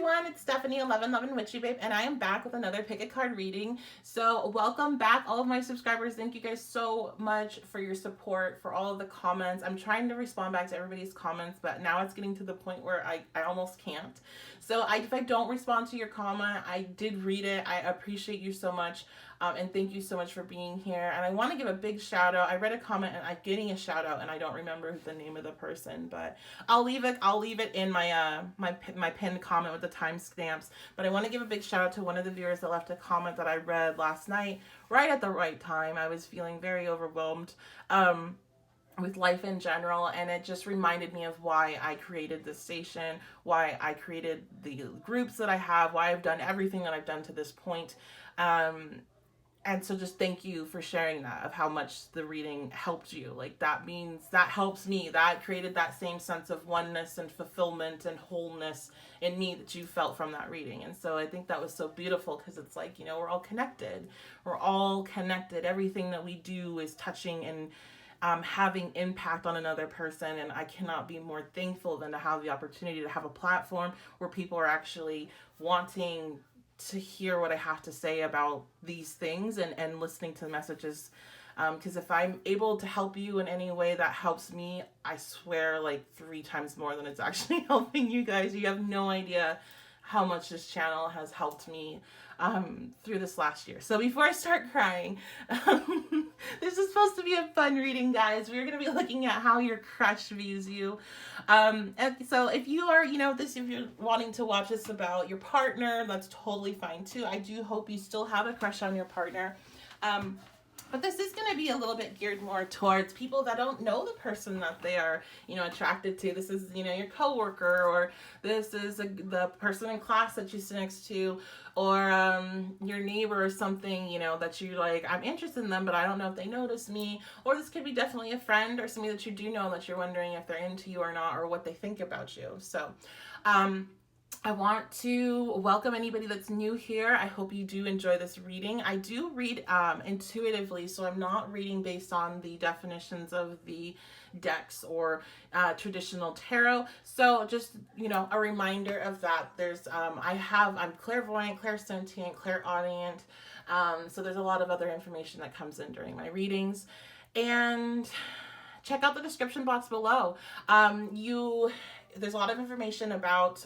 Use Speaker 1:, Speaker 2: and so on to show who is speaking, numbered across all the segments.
Speaker 1: everyone, it's Stephanie, 1111 Witchy Babe, and I am back with another pick a card reading. So welcome back, all of my subscribers. Thank you guys so much for your support, for all of the comments. I'm trying to respond back to everybody's comments, but now it's getting to the point where I almost can't. So if I don't respond to your comment, I did read it. I appreciate you so much. And thank you so much for being here. And I want to give a big shout out. I read a comment and I'm getting a shout out, and I don't remember the name of the person, but I'll leave it in my my pinned comment with the timestamps. But I want to give a big shout out to one of the viewers that left a comment that I read last night, right at the right time. I was feeling very overwhelmed with life in general, and it just reminded me of why I created this station, why I created the groups that I have, why I've done everything that I've done to this point. And so just thank you for sharing that, of how much the reading helped you. Like, that means that helps me. That created that same sense of oneness and fulfillment and wholeness in me that you felt from that reading. And so I think that was so beautiful, because it's like, you know, we're all connected. We're all connected. Everything that we do is touching and having impact on another person. And I cannot be more thankful than to have the opportunity to have a platform where people are actually wanting to hear what I have to say about these things, and listening to the messages. Because if I'm able to help you in any way that helps me, I swear, like 3 times more than it's actually helping you guys. You have no idea how much this channel has helped me through this last year. So before I start crying, this is supposed to be a fun reading, guys. We're going to be looking at how your crush views you. And so if you are, if you're wanting to watch this about your partner, that's totally fine too. I do hope you still have a crush on your partner. But this is going to be a little bit geared more towards people that don't know the person that they are, attracted to. This is, your coworker, or this is the person in class that you sit next to, or your neighbor or something, that you like, I'm interested in them, but I don't know if they notice me. Or this could be definitely a friend or somebody that you do know that you're wondering if they're into you or not, or what they think about you. So, I want to welcome anybody that's new here. I hope you do enjoy this reading. I do read intuitively, so I'm not reading based on the definitions of the decks or traditional tarot. So just, a reminder of that. There's, I'm clairvoyant, clairsentient, clairaudient. So there's a lot of other information that comes in during my readings. And check out the description box below. There's a lot of information about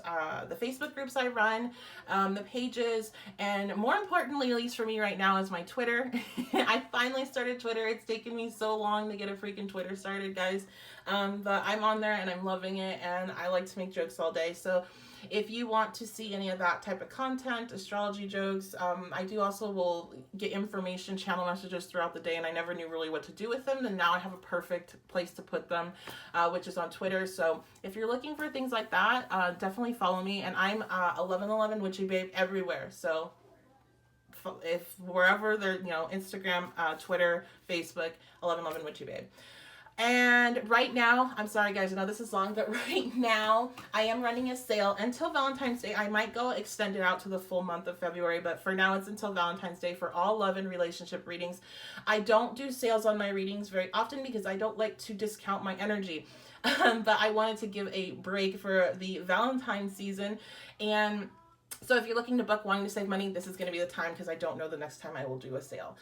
Speaker 1: the Facebook groups I run, the pages, and more importantly, at least for me right now, is my Twitter. I finally started Twitter. It's taken me so long to get a freaking Twitter started, guys. But I'm on there and I'm loving it, and I like to make jokes all day. So if you want to see any of that type of content, astrology jokes, I do also will get information, channel messages throughout the day, and I never knew really what to do with them, and now I have a perfect place to put them, which is on Twitter. So if you're looking for things like that, definitely follow me, and I'm 1111 Witchy Babe everywhere. So if wherever they're, Instagram, Twitter, Facebook, 1111 Witchy Babe. And right now, I'm sorry guys, I know this is long, but right now I am running a sale until Valentine's Day. I might go extend it out to the full month of February, but for now it's until Valentine's Day for all love and relationship readings. I don't do sales on my readings very often because I don't like to discount my energy. But I wanted to give a break for the Valentine's season. And so if you're looking to book, wanting to save money, this is going to be the time, because I don't know the next time I will do a sale.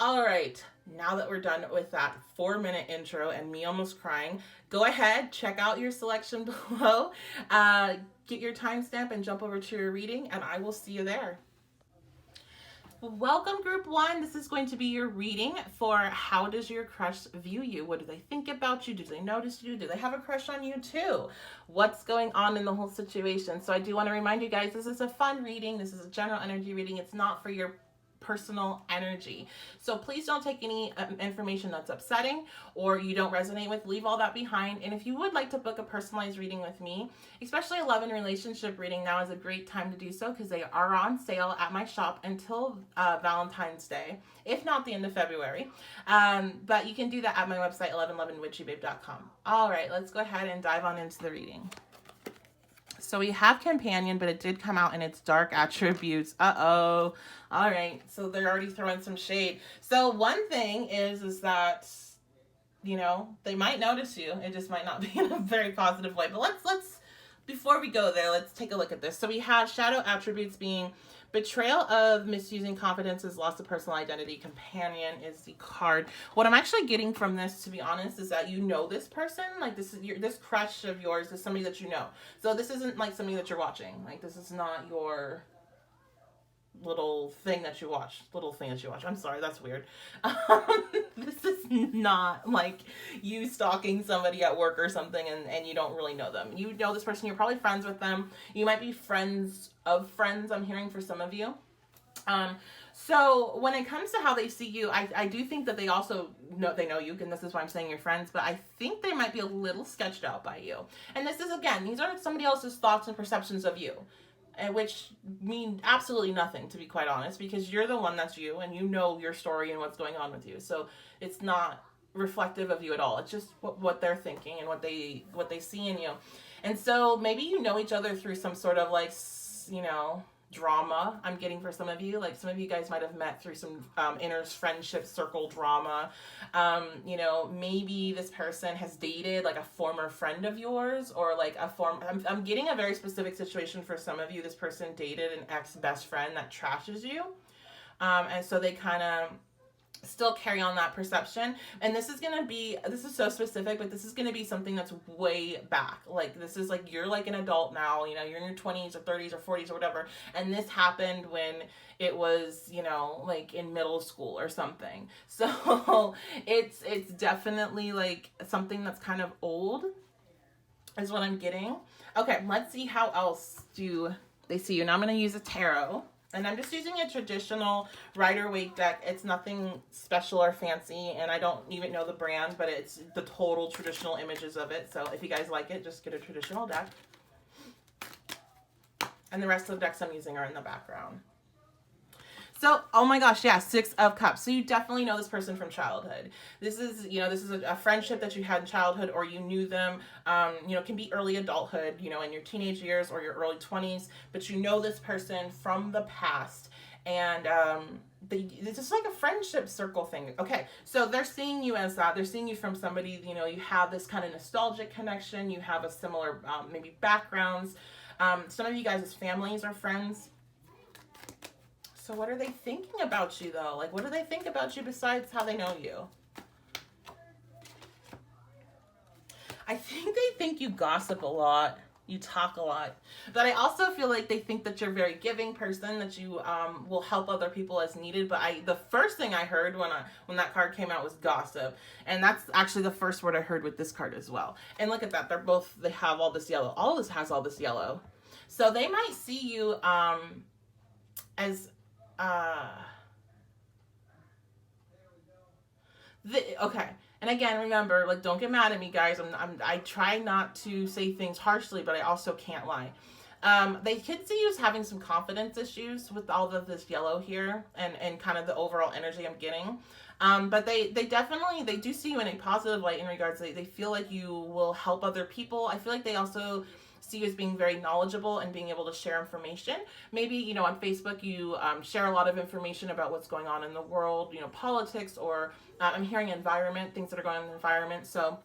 Speaker 1: All right, now that we're done with that 4-minute intro and me almost crying, go ahead, check out your selection below, get your timestamp and jump over to your reading, and I will see you there. Welcome, group 1. This is going to be your reading for how does your crush view you? What do they think about you? Do they notice you? Do they have a crush on you too? What's going on in the whole situation? So I do want to remind you guys, this is a fun reading. This is a general energy reading. It's not for your personal energy. So please don't take any information that's upsetting or you don't resonate with. Leave all that behind. And if you would like to book a personalized reading with me, especially a love and relationship reading, now is a great time to do so, because they are on sale at my shop until Valentine's Day, if not the end of February. But you can do that at my website, 1111witchybabe.com. All right, let's go ahead and dive on into the reading. So we have companion, but it did come out in its dark attributes. Uh-oh. All right. So they're already throwing some shade. So one thing is that, they might notice you. It just might not be in a very positive way. But before we go there, let's take a look at this. So we have shadow attributes being betrayal of misusing confidences, loss of personal identity, companion is the card. What I'm actually getting from this, to be honest, is that you know this person. Like this is this crush of yours is somebody that you know. So this isn't like somebody that you're watching. Like this is not your little thing that you watch. I'm sorry, that's weird. This is not like you stalking somebody at work or something and you don't really know them. You know this person, you're probably friends with them. You might be friends of friends, I'm hearing for some of you. So when it comes to how they see you, I do think that they also know they know you, and this is why I'm saying you're friends, but I think they might be a little sketched out by you. And this is, again, these are somebody else's thoughts and perceptions of you. And which mean absolutely nothing, to be quite honest, because you're the one that's you and you know your story and what's going on with you. So it's not reflective of you at all. It's just what they're thinking and what they see in you. And so maybe you know each other through some sort of like, you know, drama. I'm getting for some of you, like some of you guys might have met through some inner friendship circle drama. You know, maybe this person has dated like a former friend of yours, or like I'm getting a very specific situation for some of you. This person dated an ex best friend that trashes you, and so they kind of still carry on that perception. And this is so specific, but this is going to be something that's way back. Like this is like, you're like an adult now, you know, you're in your 20s or 30s or 40s or whatever, and this happened when it was, you know, like in middle school or something. So it's definitely like something that's kind of old is what I'm getting. Okay, let's see how else do they see you. Now I'm going to use a tarot. And I'm just using a traditional Rider-Waite deck. It's nothing special or fancy, and I don't even know the brand, but it's the total traditional images of it. So if you guys like it, just get a traditional deck. And the rest of the decks I'm using are in the background. So, oh my gosh, yeah, 6 of Cups. So you definitely know this person from childhood. This is, you know, this is a friendship that you had in childhood, or you knew them, you know, it can be early adulthood, you know, in your teenage years or your early 20s, but you know this person from the past. And it's just like a friendship circle thing. Okay, so they're seeing you as that. They're seeing you from somebody, you know, you have this kind of nostalgic connection. You have a similar, maybe backgrounds. Some of you guys' families are friends. So what are they thinking about you, though? Like, what do they think about you besides how they know you? I think they think you gossip a lot. You talk a lot. But I also feel like they think that you're a very giving person, that you will help other people as needed. But the first thing I heard when that card came out was gossip. And that's actually the first word I heard with this card as well. And look at that. They have all this yellow. All of this has all this yellow. So they might see you as... okay, and again, remember, like, don't get mad at me, guys. I try not to say things harshly, but I also can't lie. They could see you as having some confidence issues with all of this yellow here, and kind of the overall energy I'm getting. But they do see you in a positive light in regards to, they feel like you will help other people. I feel like they also see you as being very knowledgeable and being able to share information. Maybe, you know, on Facebook you share a lot of information about what's going on in the world, you know, politics, or I'm hearing environment, things that are going on in the environment. So,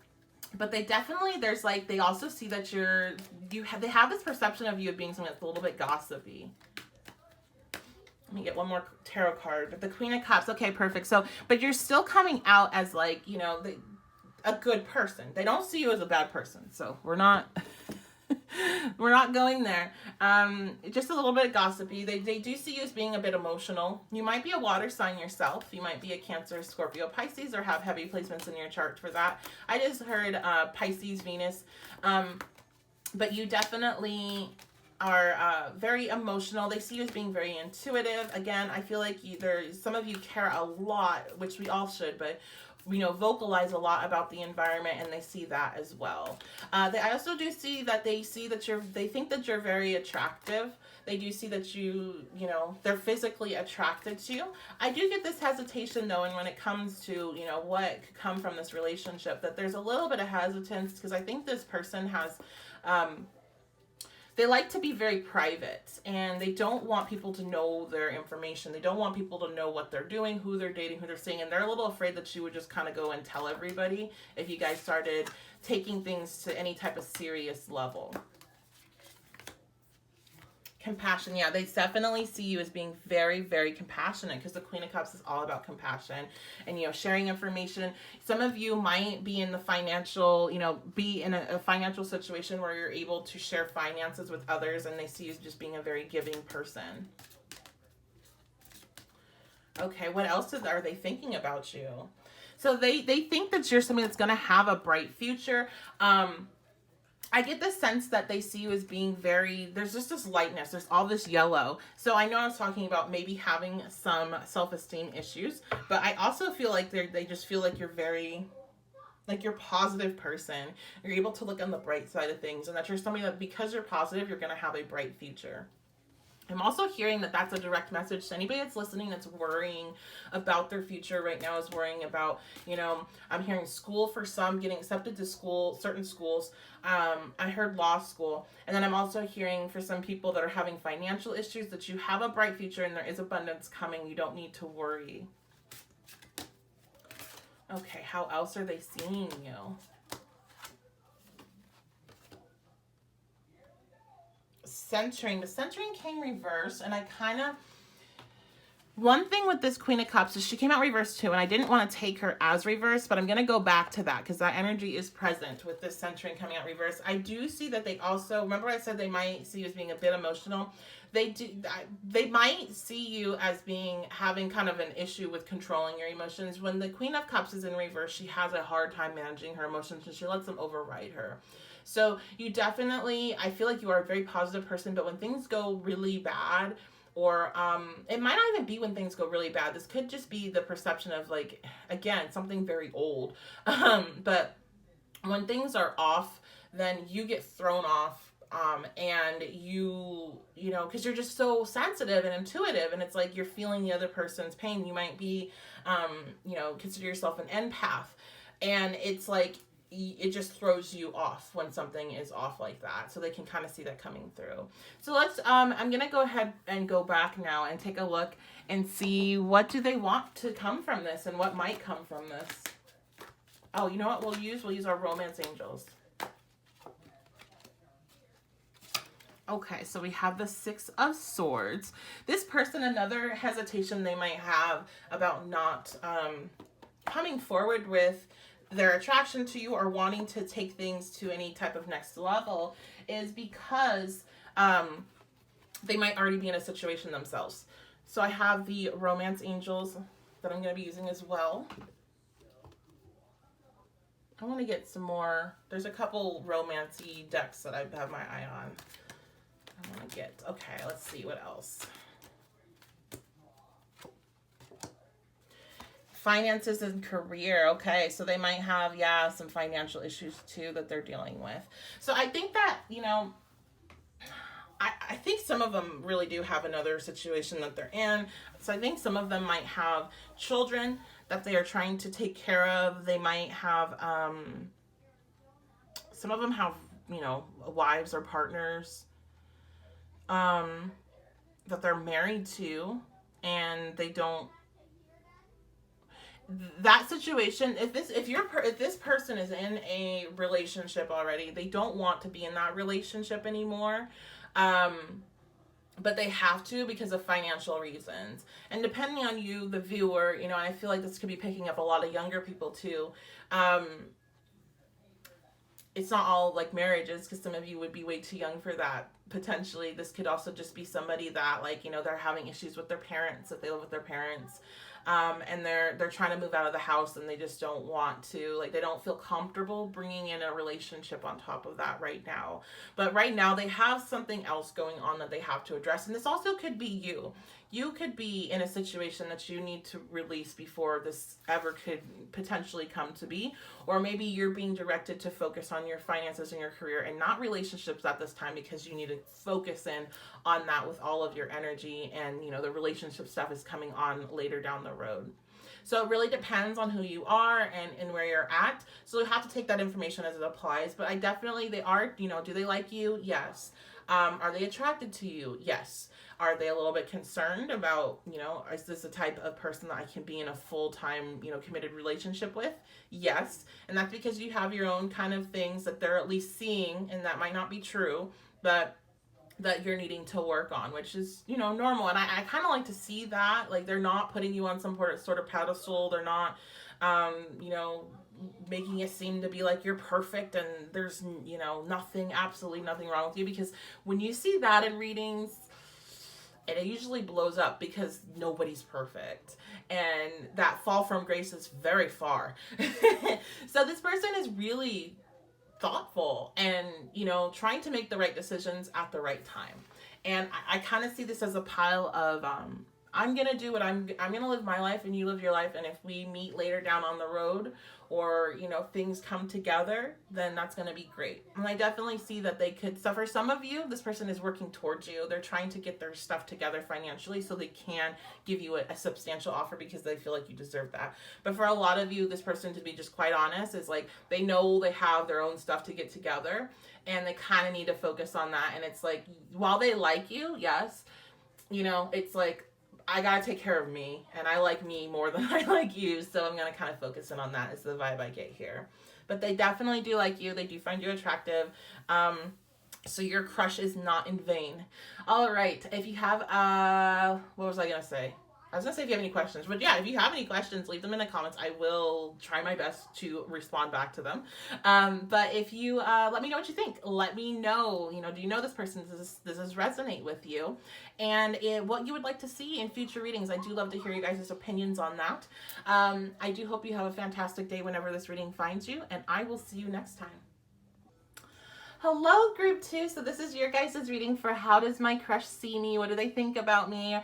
Speaker 1: but they definitely, there's like, they also see that they have this perception of you of being something that's a little bit gossipy. Let me get one more tarot card. The Queen of Cups. Okay, perfect. So, but you're still coming out as like, you know, a good person. They don't see you as a bad person. So we're not... we're not going there. Just a little bit gossipy. They do see you as being a bit emotional. You might be a water sign yourself. You might be a Cancer, Scorpio, Pisces, or have heavy placements in your chart for that. I just heard Pisces, Venus. But you definitely are very emotional. They see you as being very intuitive. Again, I feel like some of you care a lot, which we all should, but you know, vocalize a lot about the environment, and they see that as well. I also do see that they think that you're very attractive. They do see that you know, they're physically attracted to you. I do get this hesitation though, and when it comes to, you know, what could come from this relationship, that there's a little bit of hesitance, because I think this person has, they like to be very private, and they don't want people to know their information. They don't want people to know what they're doing, who they're dating, who they're seeing, and they're a little afraid that you would just kind of go and tell everybody if you guys started taking things to any type of serious level. Compassion. Yeah, they definitely see you as being very, very compassionate, because the Queen of Cups is all about compassion and, sharing information. Some of you might be in the financial, be in a financial situation where you're able to share finances with others, and they see you as just being a very giving person. Okay, what else are they thinking about you? So they think that you're somebody that's going to have a bright future. I get the sense that they see you as being there's just this lightness. There's all this yellow. So I know I was talking about maybe having some self-esteem issues, but I also feel like they just feel like you're you're a positive person. You're able to look on the bright side of things, and that you're somebody that, because you're positive, you're going to have a bright future. I'm also hearing that that's a direct message to anybody that's listening that's worrying about their future right now, is worrying about, I'm hearing school for some, getting accepted to school, certain schools. I heard law school. And then I'm also hearing for some people that are having financial issues that you have a bright future and there is abundance coming. You don't need to worry. Okay, how else are they seeing you? Centering. The centering came reversed, and one thing with this Queen of Cups is she came out reversed too, and I didn't want to take her as reversed, but I'm going to go back to that because that energy is present with this centering coming out reversed. I do see that they also, remember I said they might see you as being a bit emotional. They might see you as having kind of an issue with controlling your emotions. When the Queen of Cups is in reverse, she has a hard time managing her emotions, and she lets them override her. So you definitely, I feel like you are a very positive person, but when things go really bad, or it might not even be when things go really bad. This could just be the perception of, like, again, something very old. But when things are off, then you get thrown off, and because you're just so sensitive and intuitive, and it's like you're feeling the other person's pain. You might be, consider yourself an empath, and it's like, it just throws you off when something is off like that. So they can kind of see that coming through. So let's, I'm going to go ahead and go back now and take a look and see what do they want to come from this and what might come from this. Oh, you know what we'll use? We'll use our romance angels. Okay, so we have the Six of Swords. This person, another hesitation they might have about not coming forward with their attraction to you or wanting to take things to any type of next level is because they might already be in a situation themselves. So I have the romance angels that I'm going to be using as well. I want to get some more. There's a couple romancy decks that I have my eye on. I want to get, okay, let's see what else. Finances and career. Okay, so they might have, some financial issues too that they're dealing with. So I think that, I think some of them really do have another situation that they're in. So I think some of them might have children that they are trying to take care of. They might have, some of them have, wives or partners that they're married to, and they don't, that situation, if this person is in a relationship already, they don't want to be in that relationship anymore, but they have to because of financial reasons. And depending on you, the viewer, and I feel like this could be picking up a lot of younger people too. It's not all like marriages, because some of you would be way too young for that. Potentially, this could also just be somebody that, they're having issues with their parents, if they live with their parents. And they're trying to move out of the house, and they just don't want to, they don't feel comfortable bringing in a relationship on top of that right now. But right now they have something else going on that they have to address. And this also could be you. You could be in a situation that you need to release before this ever could potentially come to be. Or maybe you're being directed to focus on your finances and your career and not relationships at this time, because you need to focus in on that with all of your energy, and the relationship stuff is coming on later down the road. So it really depends on who you are and where you're at. So you have to take that information as it applies. But they are, do they like you? Yes. Are they attracted to you? Yes. Are they a little bit concerned about, is this a type of person that I can be in a full-time, committed relationship with? Yes. And that's because you have your own kind of things that they're at least seeing, and that might not be true, but that you're needing to work on, which is, you know, normal. And I kind of like to see that, like, they're not putting you on some sort of pedestal. They're not, you know, making it seem to be like you're perfect and there's, you know, nothing, absolutely nothing wrong with you. Because when you see that in readings, it usually blows up because nobody's perfect. And that fall from grace is very far. So this person is really thoughtful and, you know, trying to make the right decisions at the right time. And I kind of see this as a pile of I'm gonna do what I'm gonna live my life and you live your life, and if we meet later down on the road, or, you know, things come together, then that's gonna be great. And I definitely see that they could. So for some of you, this person is working towards you. They're trying to get their stuff together financially so they can give you a substantial offer because they feel like you deserve that. But for a lot of you, this person, to be just quite honest, is like they know they have their own stuff to get together and they kind of need to focus on that. And it's like, while they like you, yes, you know, it's like, I gotta take care of me, and I like me more than I like you, so I'm gonna kind of focus in on that, is the vibe I get here. But they definitely do like you. They do find you attractive. So your crush is not in vain. All right. If you have, what was I gonna say? I was gonna say if you have any questions, but yeah, if you have any questions, leave them in the comments. I will try my best to respond back to them. But if you let me know what you think. Let me know, you know, do you know this person? Does this resonate with you? And what you would like to see in future readings. I do love to hear you guys' opinions on that. I do hope you have a fantastic day whenever this reading finds you, and I will see you next time. Hello, group 2. So this is your guys' reading for how does my crush see me? What do they think about me?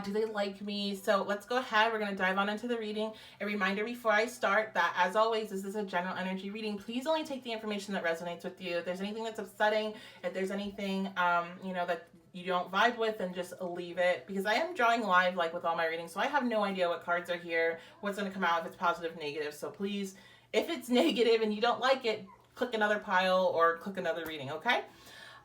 Speaker 1: Do they like me? So let's go ahead. We're going to dive on into the reading. A reminder before I start that, as always, this is a general energy reading. Please only take the information that resonates with you. If there's anything that's upsetting, if there's anything, you know, that you don't vibe with, then just leave it, because I am drawing live, like with all my readings. So I have no idea what cards are here, what's going to come out, if it's positive, negative. So please, if it's negative and you don't like it, click another pile or click another reading, okay?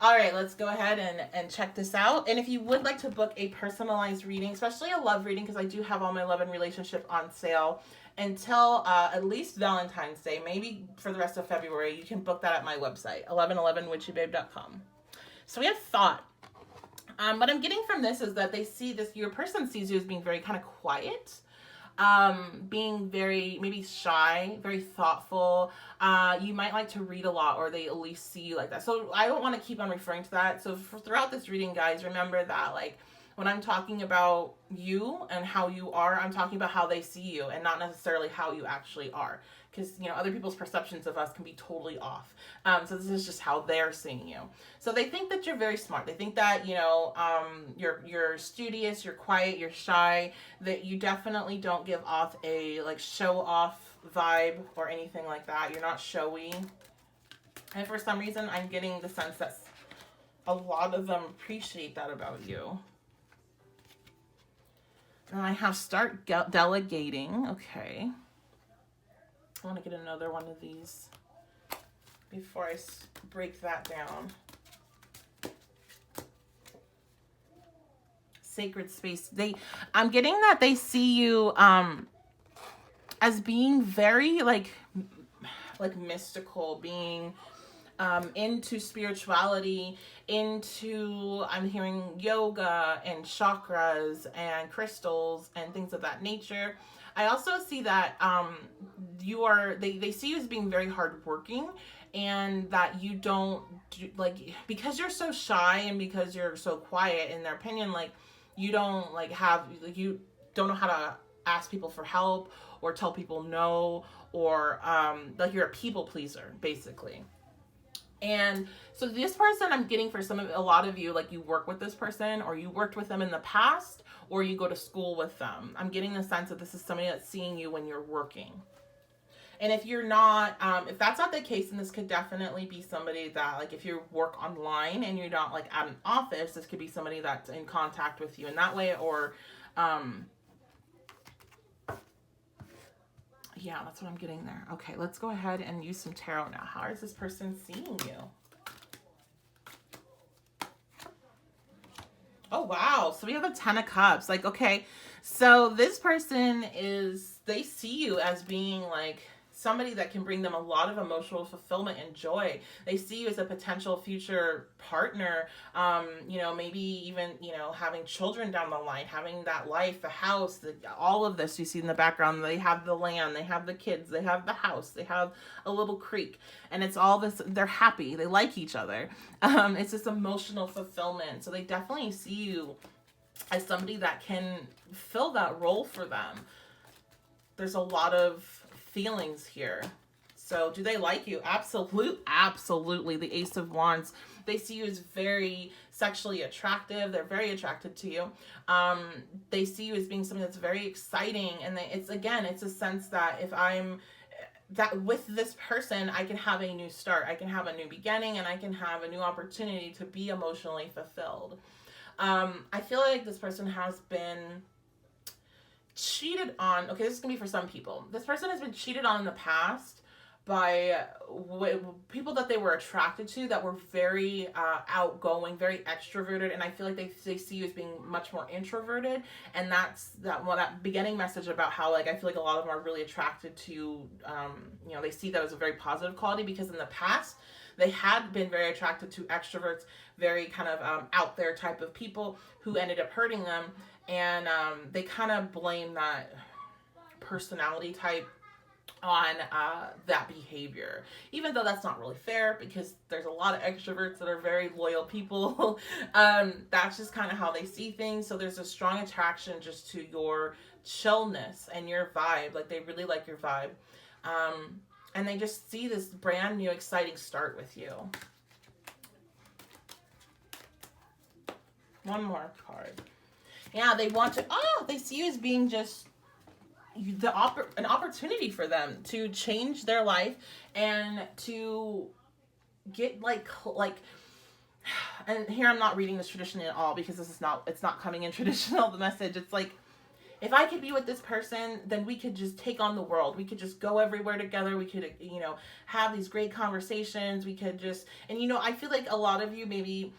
Speaker 1: All right, let's go ahead and check this out. And if you would like to book a personalized reading, especially a love reading, because I do have all my love and relationship on sale until at least Valentine's Day, maybe for the rest of February, you can book that at my website, 1111witchybabe.com. So we have thought. What I'm getting from this is that they see this, your person sees you as being very kind of quiet, being very maybe shy, very thoughtful. You might like to read a lot, or they at least see you like that. So I don't want to keep on referring to that. So throughout this reading, guys, remember that, like, when I'm talking about you and how you are, I'm talking about how they see you and not necessarily how you actually are. Because, you know, other people's perceptions of us can be totally off. So this is just how they're seeing you. So they think that you're very smart. They think that, you know, you're studious, you're quiet, you're shy, that you definitely don't give off a, like, show-off vibe or anything like that. You're not showy. And for some reason, I'm getting the sense that a lot of them appreciate that about you. And I have start delegating. Okay. I want to get another one of these before I break that down. Sacred space. I'm getting that they see you as being very like mystical, being into spirituality, into, I'm hearing yoga and chakras and crystals and things of that nature. I also see that they see you as being very hardworking, and that you don't like, because you're so shy and because you're so quiet, in their opinion, like, you don't you don't know how to ask people for help or tell people no, or like you're a people pleaser, basically. And so this person, I'm getting for a lot of you, like, you work with this person, or you worked with them in the past, or you go to school with them. I'm getting the sense that this is somebody that's seeing you when you're working. And if you're not, if that's not the case, then this could definitely be somebody that, like, if you work online and you're not, like, at an office, this could be somebody that's in contact with you in that way, or, yeah, that's what I'm getting there. Okay, let's go ahead and use some tarot now. How is this person seeing you? Oh, wow. So we have a 10 of Cups. Like, okay, so this person they see you as being, like, somebody that can bring them a lot of emotional fulfillment and joy. They see you as a potential future partner, maybe even, having children down the line, having that life, the house, all of this you see in the background. They have the land, they have the kids, they have the house, they have a little creek, and it's all this, they're happy, they like each other. It's this emotional fulfillment. So they definitely see you as somebody that can fill that role for them. There's a lot of feelings here. So do they like you? Absolutely. The Ace of Wands. They see you as very sexually attractive. They're very attracted to you. They see you as being something that's very exciting. And it's a sense that that with this person, I can have a new start. I can have a new beginning, and I can have a new opportunity to be emotionally fulfilled. I feel like this person has been cheated on. Okay, this is gonna be for some people. This person has been cheated on in the past by people that they were attracted to, that were very outgoing, very extroverted, and I feel like they see you as being much more introverted. And that's that beginning message about how, like, I feel like a lot of them are really attracted to, they see that as a very positive quality, because in the past they had been very attracted to extroverts, very kind of out there type of people who ended up hurting them. And they kind of blame that personality type on that behavior, even though that's not really fair, because there's a lot of extroverts that are very loyal people. That's just kind of how they see things. So there's a strong attraction just to your chillness and your vibe. Like, they really like your vibe. And they just see this brand new exciting start with you. One more card. Yeah, they want to, they see you as being just an opportunity for them to change their life and to get like, and here I'm not reading this traditionally at all, because it's not coming in traditional, the message. It's like, if I could be with this person, then we could just take on the world. We could just go everywhere together. We could, have these great conversations. We could just, and I feel like a lot of you maybe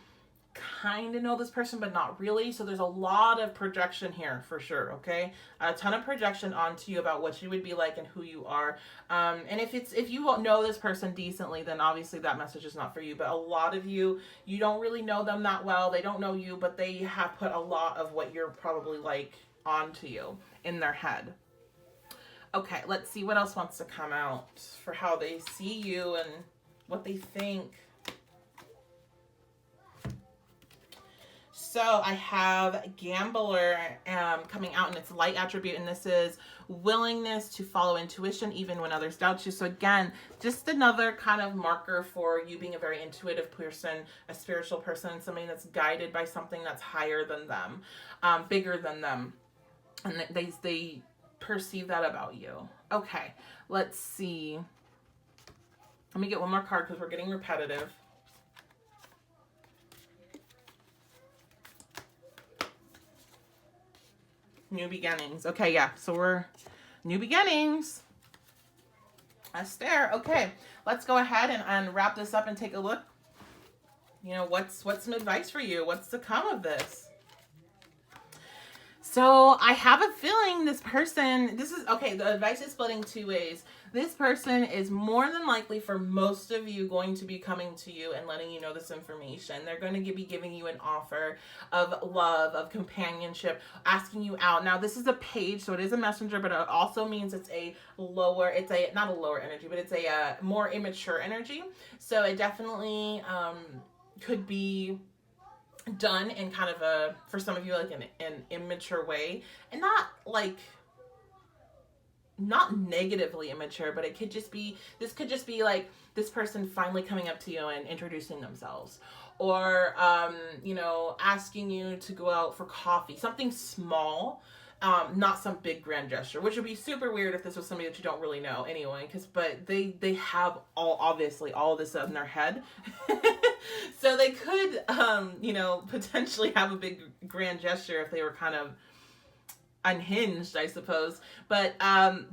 Speaker 1: kind of know this person, but not really. So there's a lot of projection here for sure. Okay, a ton of projection onto you about what you would be like and who you are. And if you know this person decently, then obviously that message is not for you. But a lot of you don't really know them that well. They don't know you, but they have put a lot of what you're probably like onto you in their head. Okay, let's see what else wants to come out for how they see you and what they think. So I have Gambler coming out in its light attribute, and this is willingness to follow intuition even when others doubt you. So again, just another kind of marker for you being a very intuitive person, a spiritual person, somebody that's guided by something that's higher than them, bigger than them, and they perceive that about you. Okay, let's see. Let me get one more card because we're getting repetitive. New beginnings. Okay, yeah. So we're new beginnings. Esther. Okay, let's go ahead and wrap this up and take a look. What's some advice for you? What's to come of this? So I have a feeling this person, the advice is splitting two ways. This person is more than likely, for most of you, going to be coming to you and letting you know this information. They're going to be giving you an offer of love, of companionship, asking you out. Now, this is a page, so it is a messenger, but it also means it's not a lower energy, but it's a more immature energy. So it definitely could be done in kind of for some of you, like an immature way, and not negatively immature, but this could just be like this person finally coming up to you and introducing themselves, or asking you to go out for coffee, something small, not some big grand gesture, which would be super weird if this was somebody that you don't really know anyway, but they have obviously all this in their head. So they could potentially have a big grand gesture if they were kind of unhinged, I suppose. But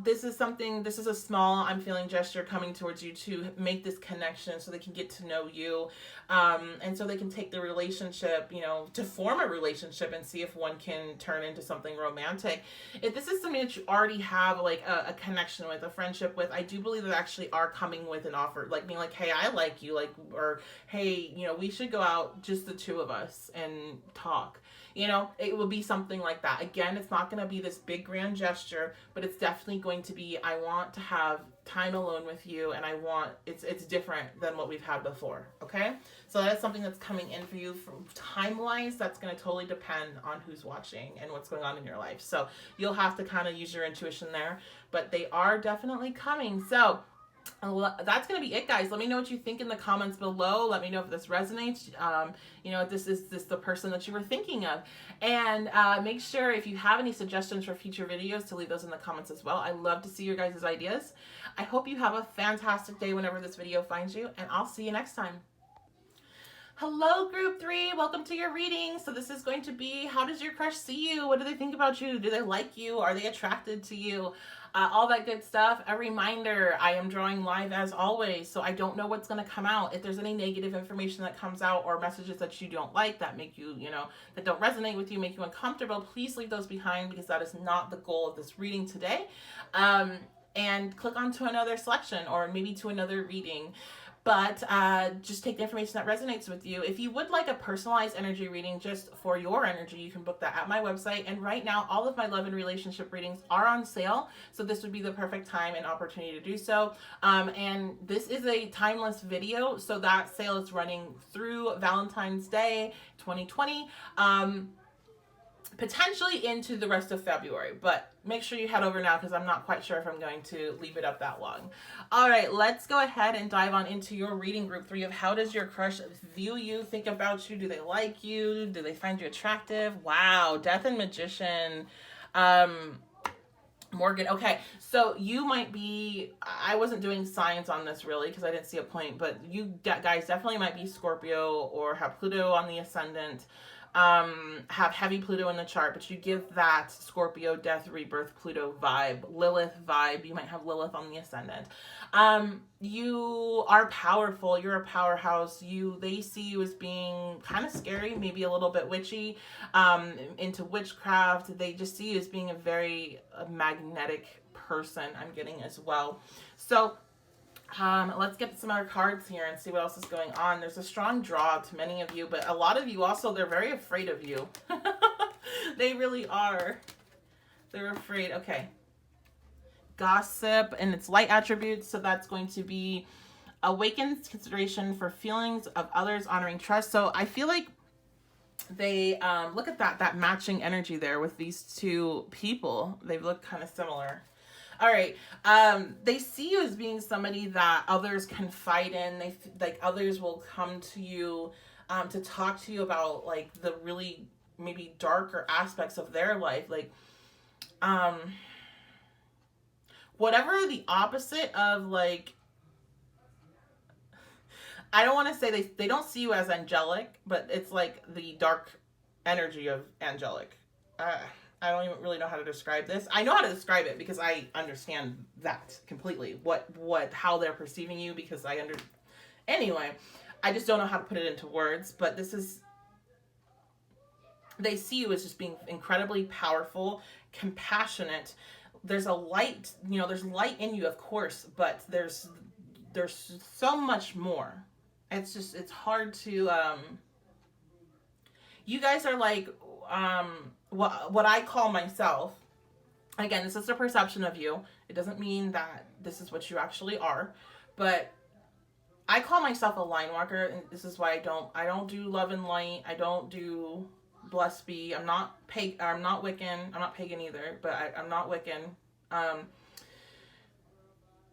Speaker 1: this is something, this is a small, I'm feeling, gesture coming towards you to make this connection so they can get to know you, and so they can take the relationship, you know, to form a relationship and see if one can turn into something romantic. If this is something that you already have like a connection with, a friendship with, I do believe that actually are coming with an offer, like being like, hey, I like you, like, or hey, you know, we should go out, just the two of us, and talk. You know, it will be something like that. Again, it's not going to be this big grand gesture, but it's definitely going to be, I want to have time alone with you, and I want, it's different than what we've had before, okay? So that's something that's coming in for you. From time-wise, that's going to totally depend on who's watching and what's going on in your life. So you'll have to kind of use your intuition there, but they are definitely coming. So that's going to be it, guys. Let me know what you think in the comments below. Let me know if this resonates. You know, if this is the person that you were thinking of. And make sure, if you have any suggestions for future videos, to leave those in the comments as well. I love to see your guys' ideas. I hope you have a fantastic day whenever this video finds you, and I'll see you next time. Hello, group 3. Welcome to your reading. So this is going to be, how does your crush see you? What do they think about you? Do they like you? Are they attracted to you? All that good stuff. A reminder, I am drawing live as always, so I don't know what's going to come out. If there's any negative information that comes out, or messages that you don't like, that make you, you know, that don't resonate with you, make you uncomfortable, please leave those behind, because that is not the goal of this reading today. And click on to another selection, or maybe to another reading. But just take the information that resonates with you. If you would like a personalized energy reading just for your energy, you can book that at my website. And right now, all of my love and relationship readings are on sale. So this would be the perfect time and opportunity to do so. And this is a timeless video. So that sale is running through Valentine's Day 2020. Potentially into the rest of February, but make sure you head over now, because I'm not quite sure if I'm going to leave it up that long. All right, let's go ahead and dive on into your reading, group 3, of how does your crush view you, think about you? Do they like you? Do they find you attractive? Wow, Death and Magician. Morgan. Okay, so you might be, I wasn't doing signs on this really because I didn't see a point, but you guys definitely might be Scorpio or have Pluto on the ascendant. Have heavy Pluto in the chart, but you give that Scorpio, death, rebirth, Pluto vibe, Lilith vibe. You might have Lilith on the ascendant. You are powerful. You're a powerhouse. They see you as being kind of scary, maybe a little bit witchy, into witchcraft. They just see you as being a very magnetic person, I'm getting as well. So let's get some other cards here and see what else is going on. There's a strong draw to many of you, but a lot of you also, they're very afraid of you. They really are. They're afraid. Okay. Gossip and its light attributes. So that's going to be awakens consideration for feelings of others, honoring trust. So I feel like they, look at that matching energy there with these two people. They look kind of similar. All right. They see you as being somebody that others confide in. They like others will come to you to talk to you about like the really maybe darker aspects of their life, like whatever the opposite of, like, I don't want to say they don't see you as angelic, but it's like the dark energy of angelic. I don't even really know how to describe this. I know how to describe it because I understand that completely. How they're perceiving you, because anyway, I just don't know how to put it into words, but they see you as just being incredibly powerful, compassionate. There's a light, there's light in you, of course, but there's so much more. It's hard to, you guys are like, what I call myself, again, this is a perception of you. It doesn't mean that this is what you actually are, but I call myself a line walker, and this is why I don't do love and light. I don't do blessed be. I'm not Wiccan. I'm not pagan either, but I'm not Wiccan.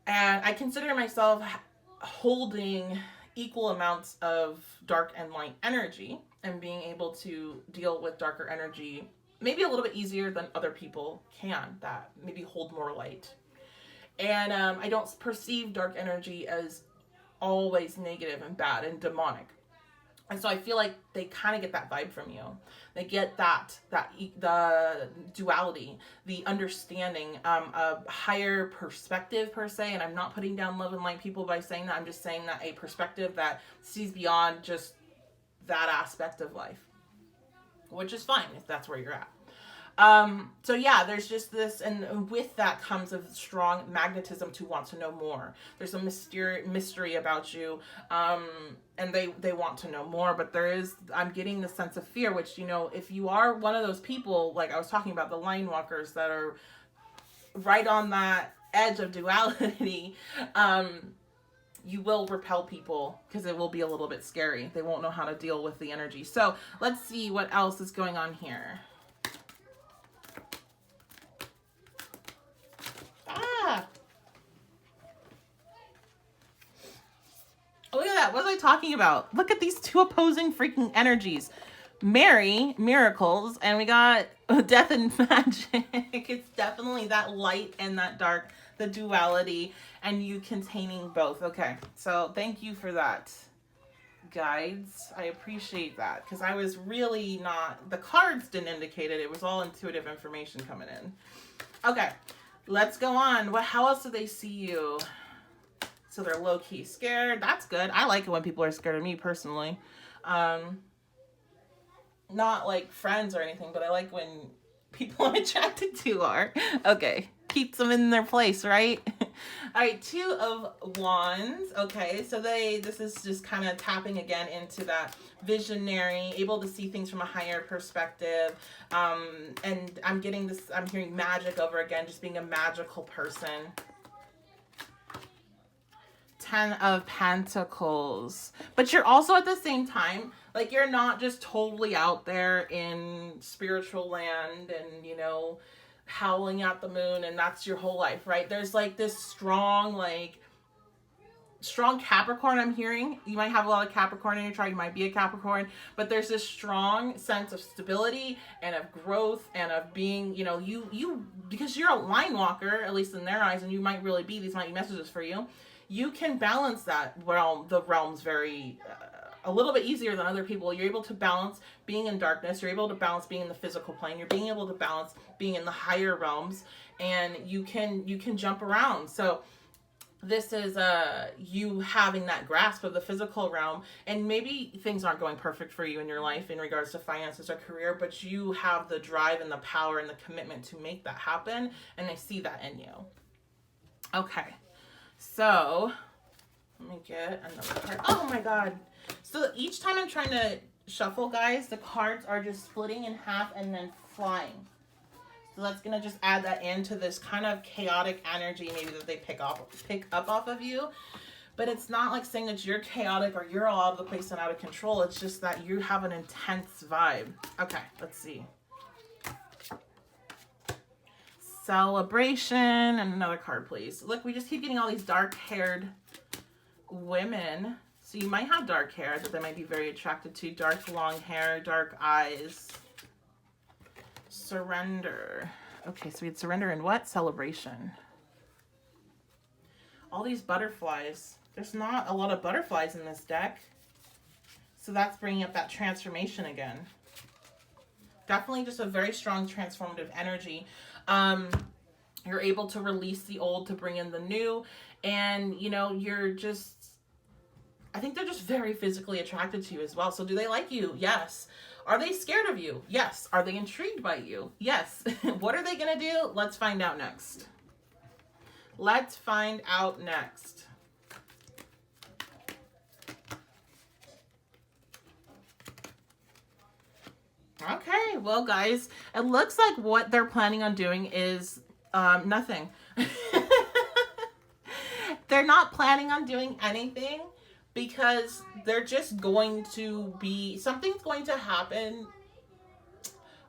Speaker 1: And I consider myself holding equal amounts of dark and light energy, and being able to deal with darker energy maybe a little bit easier than other people can, that maybe hold more light. And I don't perceive dark energy as always negative and bad and demonic. And so I feel like they kind of get that vibe from you. They get the duality, the understanding, a higher perspective per se. And I'm not putting down love and light people by saying that. I'm just saying that a perspective that sees beyond just that aspect of life, which is fine if that's where you're at. So yeah, there's just this, and with that comes a strong magnetism to want to know more. There's a mystery about you, and they want to know more, but I'm getting the sense of fear, which, you know, if you are one of those people, like I was talking about, the line walkers that are right on that edge of duality, you will repel people because it will be a little bit scary. They won't know how to deal with the energy. So let's see what else is going on here. Look at that. What was I talking about? Look at these two opposing freaking energies. Mary, miracles, and we got death and magic. It's definitely that light and that dark, the duality, and you containing both. Okay, so thank you for that, guides. I appreciate that, because I was really not, the cards didn't indicate it. It was all intuitive information coming in. Okay, let's go on. How else do they see you? So they're low-key scared. That's good. I like it when people are scared of me personally. Not like friends or anything, but I like when people I'm attracted to are. Okay. Keeps them in their place, right? All right, 2 of Wands. Okay, so this is just kind of tapping again into that visionary, able to see things from a higher perspective. And I'm hearing magic over again, just being a magical person. 10 of Pentacles. But you're also at the same time, like, you're not just totally out there in spiritual land and, you know, howling at the moon and that's your whole life, right? There's like this strong Capricorn I'm hearing. You might have a lot of Capricorn in your chart. You might be a Capricorn, but there's this strong sense of stability and of growth and of being, you know, you because you're a line walker, at least in their eyes, and you might really be, these might be messages for you. You can balance the realms very, a little bit easier than other people. You're able to balance being in darkness. You're able to balance being in the physical plane. You're being able to balance being in the higher realms, and you can jump around. So this is you having that grasp of the physical realm, and maybe things aren't going perfect for you in your life in regards to finances or career, but you have the drive and the power and the commitment to make that happen, and I see that in you. Okay. So, let me get another card. Oh my god. So each time I'm trying to shuffle, guys, the cards are just splitting in half and then flying. So that's going to just add that into this kind of chaotic energy maybe that they pick up off of you. But it's not like saying that you're chaotic or you're all out of the place and out of control. It's just that you have an intense vibe. Okay, let's see. Celebration, and another card, please. Look, we just keep getting all these dark-haired women. So you might have dark hair that they might be very attracted to. Dark, long hair, dark eyes. Surrender. Okay, so we had surrender and what? Celebration. All these butterflies. There's not a lot of butterflies in this deck. So that's bringing up that transformation again. Definitely just a very strong transformative energy. You're able to release the old to bring in the new, and you know, I think they're just very physically attracted to you as well. So do they like you? Yes. Are they scared of you? Yes. Are they intrigued by you? Yes. What are they gonna do? Let's find out next. Let's find out next. Okay, well, guys, it looks like what they're planning on doing is nothing. They're not planning on doing anything because they're just going to be, something's going to happen.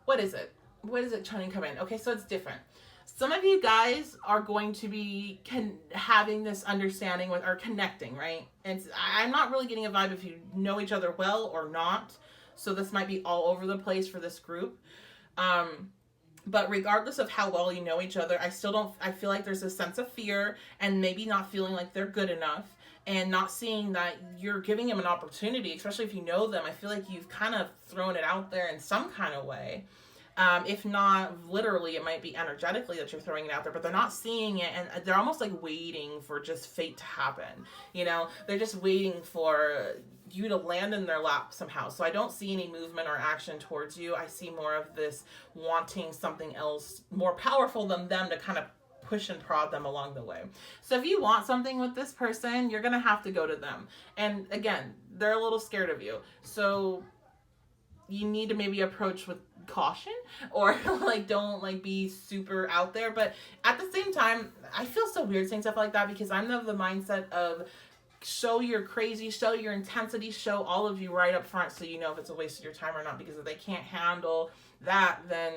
Speaker 1: What is it? What is it trying to come in? Okay, so it's different. Some of you guys are going to be having this understanding with, or connecting, right? And I'm not really getting a vibe if you know each other well or not. So this might be all over the place for this group. But regardless of how well you know each other, I feel like there's a sense of fear and maybe not feeling like they're good enough. and not seeing that you're giving them an opportunity, especially if you know them. I feel like you've kind of thrown it out there in some kind of way. If not literally, it might be energetically that you're throwing it out there, but they're not seeing it, and they're almost like waiting for just fate to happen. You know, they're just waiting for you to land in their lap somehow. So I don't see any movement or action towards you. I see more of this wanting something else more powerful than them to kind of push and prod them along the way. So if you want something with this person, you're going to have to go to them. And again, they're a little scared of you. So you need to maybe approach with caution, or like don't like be super out there. But at the same time, I feel so weird saying stuff like that, because I'm of the mindset of show your crazy, show your intensity, show all of you right up front, so you know if it's a waste of your time or not. Because if they can't handle that, then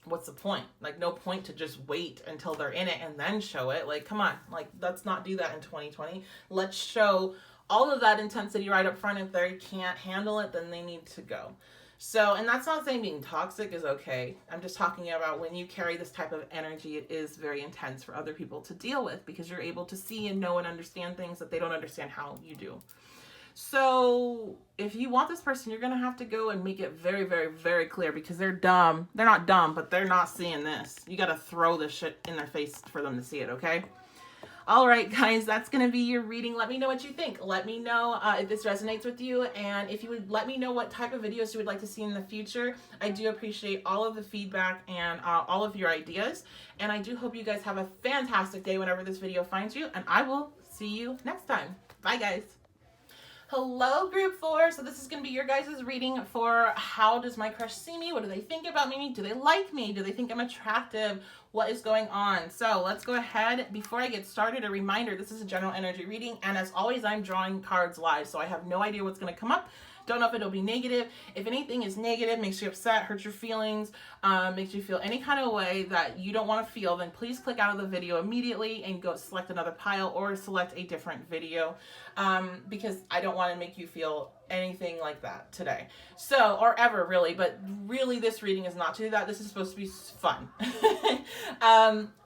Speaker 1: what's the point? Like, no point to just wait until they're in it and then show it. Like, come on, like, let's not do that in 2020. Let's show all of that intensity right up front. If they can't handle it, then they need to go. So, and that's not saying being toxic is okay. I'm just talking about when you carry this type of energy, it is very intense for other people to deal with, because you're able to see and know and understand things that they don't understand how you do. So if you want this person, you're going to have to go and make it very, very, very clear, because they're dumb. They're not dumb, but they're not seeing this. You got to throw this shit in their face for them to see it, okay? All right, guys, that's going to be your reading. Let me know what you think. Let me know if this resonates with you. And if you would let me know what type of videos you would like to see in the future. I do appreciate all of the feedback and all of your ideas. And I do hope you guys have a fantastic day whenever this video finds you. And I will see you next time. Bye, guys. Hello, group 4. So this is going to be your guys' reading for how does my crush see me? What do they think about me? Do they like me? Do they think I'm attractive? What is going on? So let's go ahead. Before I get started, a reminder, this is a general energy reading. And as always, I'm drawing cards live. So I have no idea what's going to come up. Don't know if it'll be negative. If anything is negative, makes you upset, hurts your feelings, makes you feel any kind of way that you don't want to feel, then please click out of the video immediately and go select another pile or select a different video, because I don't want to make you feel anything like that today. So, or ever really, but really this reading is not to do that. This is supposed to be fun.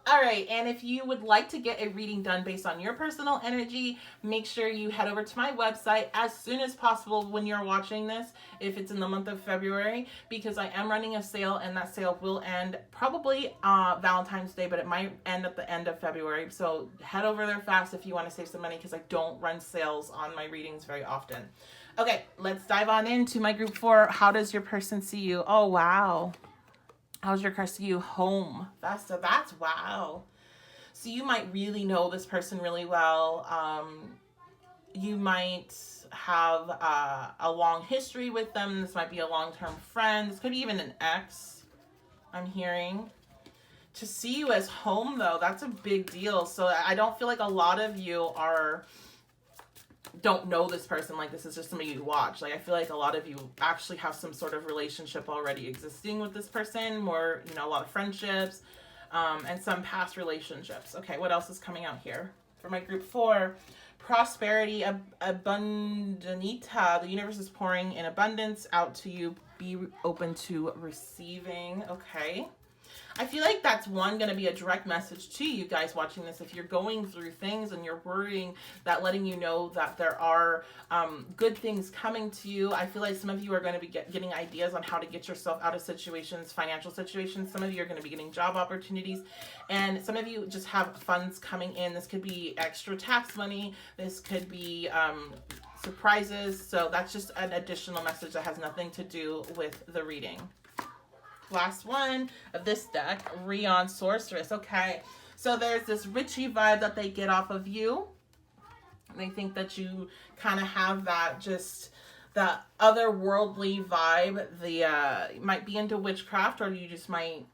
Speaker 1: All right, and if you would like to get a reading done based on your personal energy, make sure you head over to my website as soon as possible when you're watching this, if it's in the month of February, because I am running a sale, and that sale will end probably Valentine's Day, but it might end at the end of February. So head over there fast if you want to save some money, because I don't run sales on my readings very often. Okay, let's dive on into my group 4. How does your person see you? Oh, wow. How's your crush see you? Home. That's wow. So you might really know this person really well. You might have a long history with them. This might be a long-term friend. This could be even an ex, I'm hearing. To see you as home, though, that's a big deal. So I don't feel like a lot of you don't know this person, like this is just somebody you watch. Like, I feel like a lot of you actually have some sort of relationship already existing with this person, more, you know, a lot of friendships, and some past relationships. Okay, what else is coming out here for my group 4? Prosperity, abundanita. The universe is pouring in abundance out to you. Be open to receiving. Okay. I feel like that's going to be a direct message to you guys watching this. If you're going through things and you're worrying, that letting you know that there are good things coming to you. I feel like some of you are going to be getting ideas on how to get yourself out of situations, financial situations. Some of you are going to be getting job opportunities, and some of you just have funds coming in. This could be extra tax money. This could be surprises. So that's just an additional message that has nothing to do with the reading. Last one of this deck, Rion Sorceress. Okay, so there's this Richie vibe that they get off of you. They think that you kind of have that, just the otherworldly vibe. You might be into witchcraft, or you just might,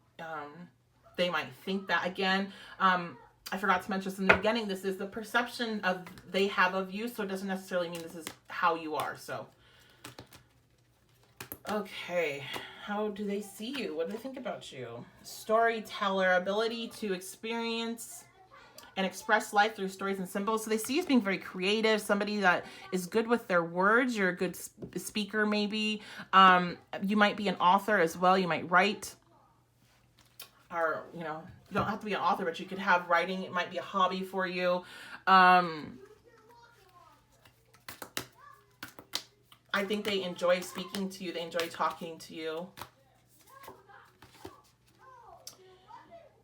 Speaker 1: they might think that. Again, I forgot to mention this in the beginning, this is the perception they have of you, so it doesn't necessarily mean this is how you are. So, okay. How do they see you? What do they think about you? Storyteller, ability to experience and express life through stories and symbols. So they see you as being very creative, somebody that is good with their words. You're a good speaker, maybe. You might be an author as well. You might write. Or, you know, you don't have to be an author, but you could have writing. It might be a hobby for you. I think they enjoy speaking to you. They enjoy talking to you.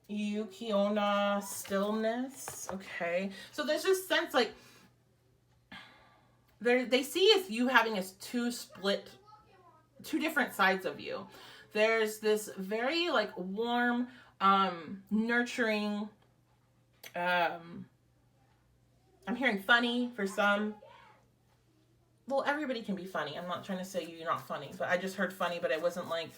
Speaker 1: Yukiona, stillness. Okay. So there's this sense like they see as you having as two different sides of you. There's this very like warm, nurturing, I'm hearing funny for some. Well, everybody can be funny. I'm not trying to say you're not funny, but I just heard funny, but it wasn't like,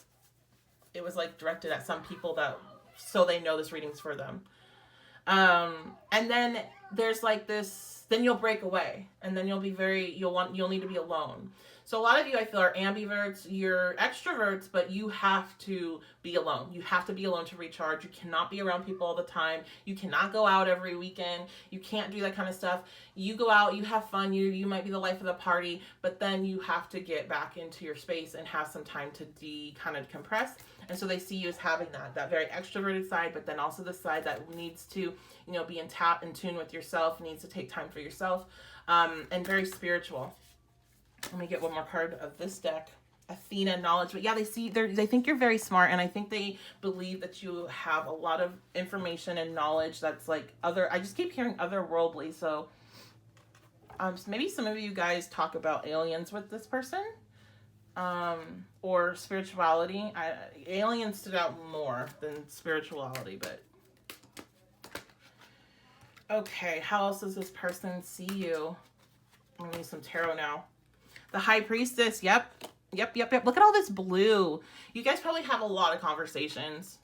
Speaker 1: it was like directed at some people that, so they know this reading's for them. And then there's like this, then you'll break away and then you'll need to be alone. So a lot of you, I feel, are ambiverts. You're extroverts, but you have to be alone. You have to be alone to recharge. You cannot be around people all the time. You cannot go out every weekend. You can't do that kind of stuff. You go out, you have fun. You might be the life of the party, but then you have to get back into your space and have some time to kind of compress. And so they see you as having that very extroverted side, but then also the side that needs to, be in tune with yourself, needs to take time for yourself, and very spiritual. Let me get one more card of this deck. Athena, knowledge. But yeah, they think you're very smart, and I think they believe that you have a lot of information and knowledge that's like I just keep hearing otherworldly. So maybe some of you guys talk about aliens with this person, or spirituality. Aliens stood out more than spirituality, but okay. How else does this person see you? I'm gonna use some tarot now. The High Priestess. Yep. Look at all this blue. You guys probably have a lot of conversations,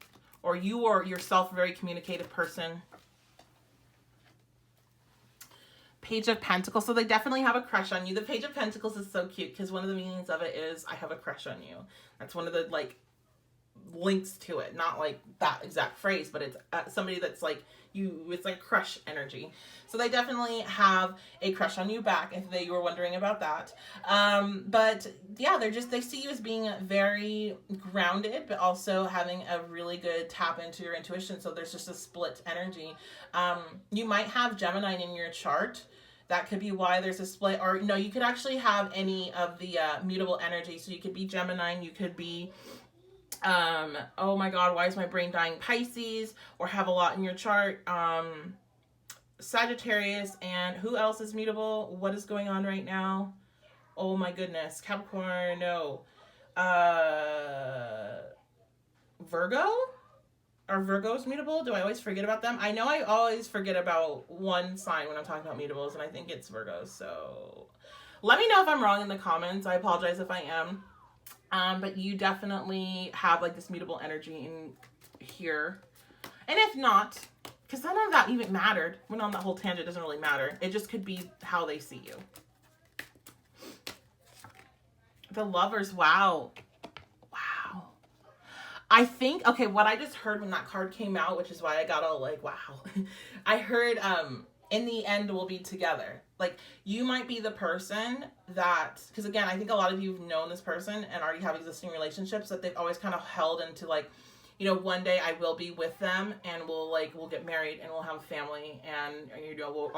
Speaker 1: or you are yourself a very communicative person. Page of Pentacles. So they definitely have a crush on you. The Page of Pentacles is so cute because one of the meanings of it is I have a crush on you. That's one of the like links to it. Not like that exact phrase, but it's somebody that's like you. It's like crush energy. So they definitely have a crush on you back, if you were wondering about that. But yeah, they see you as being very grounded, but also having a really good tap into your intuition. So there's just a split energy. You might have Gemini in your chart. That could be why there's a split. Or no, you could actually have any of the mutable energy. So you could be Gemini, you could be oh my god, why is my brain dying? Pisces, or have a lot in your chart. Sagittarius, and who else is mutable? What is going on right now? Oh my goodness. Capricorn, no. Virgo? Are Virgos mutable? Do I always forget about them? I know I always forget about one sign when I'm talking about mutables, and I think it's Virgos. So let me know if I'm wrong in the comments. I apologize if I am. But you definitely have like this mutable energy in here. And if not, because none of that even mattered. Went on that whole tangent, doesn't really matter. It just could be how they see you. The Lovers, wow. Wow. I think, okay, what I just heard when that card came out, which is why I got all like, wow. I heard, in the end, we'll be together. Like, you might be the person that, because again, I think a lot of you have known this person and already have existing relationships that they've always kind of held into like, one day I will be with them and we'll get married and we'll have a family and we'll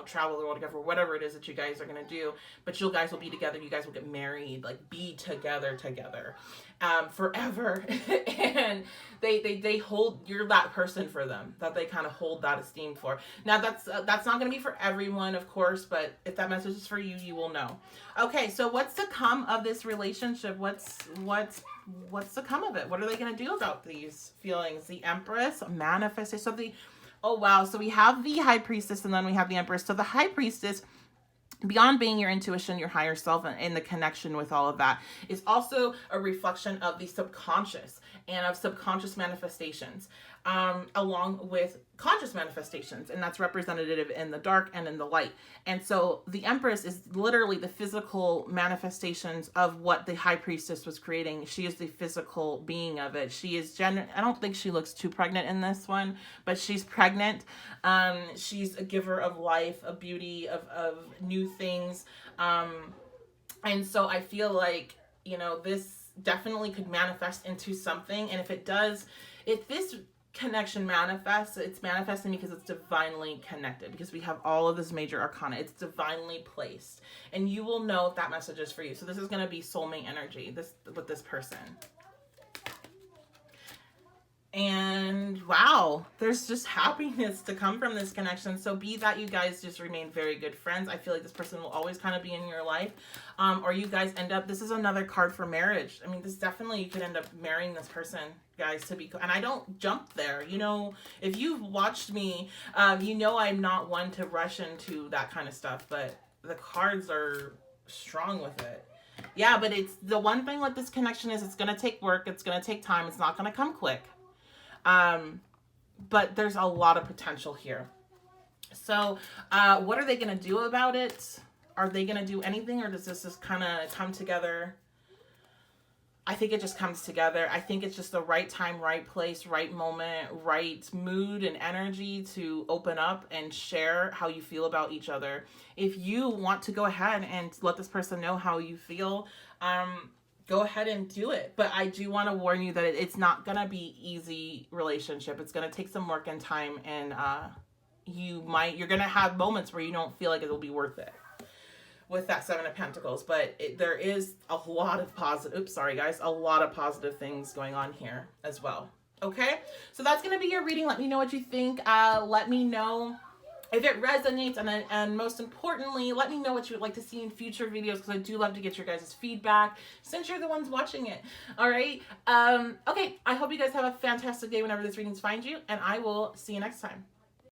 Speaker 1: travel the world together, or whatever it is that you guys are going to do. But you guys will be together. You guys will get married, like be together, forever. And they hold, you're that person for them, that they kind of hold that esteem for. Now that's not going to be for everyone, of course, but if that message is for you, you will know. Okay. So what's to come of this relationship? What's to come of it? What are they going to do about these feelings? The Empress, manifestation. So oh wow. So we have the High Priestess and then we have the Empress. So the High Priestess, beyond being your intuition, your higher self, and the connection with all of that, is also a reflection of the subconscious and of subconscious manifestations, along with conscious manifestations, and that's representative in the dark and in the light. And so the Empress is literally the physical manifestations of what the High Priestess was creating. She is the physical being of it. She is I don't think she looks too pregnant in this one, but she's pregnant. She's a giver of life, of beauty, of new things. And so I feel like, this definitely could manifest into something. And if it does, if this connection manifests, it's manifesting because it's divinely connected, because we have all of this major arcana. It's divinely placed, and you will know if that message is for you. So this is going to be soulmate energy with this person. And wow, there's just happiness to come from this connection. So be that you guys just remain very good friends. I feel like this person will always kind of be in your life. Or you guys end up, this is another card for marriage. I mean, this definitely, you could end up marrying this person, guys, to be, and I don't jump there. You know, if you've watched me, you know I'm not one to rush into that kind of stuff, but the cards are strong with it. Yeah, but it's the one thing with this connection is it's going to take work. It's going to take time. It's not going to come quick. But there's a lot of potential here. So, what are they going to do about it? Are they going to do anything, or does this just kind of come together? I think it just comes together. I think it's just the right time, right place, right moment, right mood and energy to open up and share how you feel about each other. If you want to go ahead and let this person know how you feel, go ahead and do it. But I do want to warn you that it's not going to be easy relationship. It's going to take some work and time, and you're going to have moments where you don't feel like it will be worth it with that Seven of Pentacles. But there is a lot of positive, a lot of positive things going on here as well. Okay, so that's going to be your reading. Let me know what you think. Let me know if it resonates, and most importantly, let me know what you would like to see in future videos, because I do love to get your guys' feedback since you're the ones watching it. All right. Okay, I hope you guys have a fantastic day whenever this readings find you, and I will see you next time.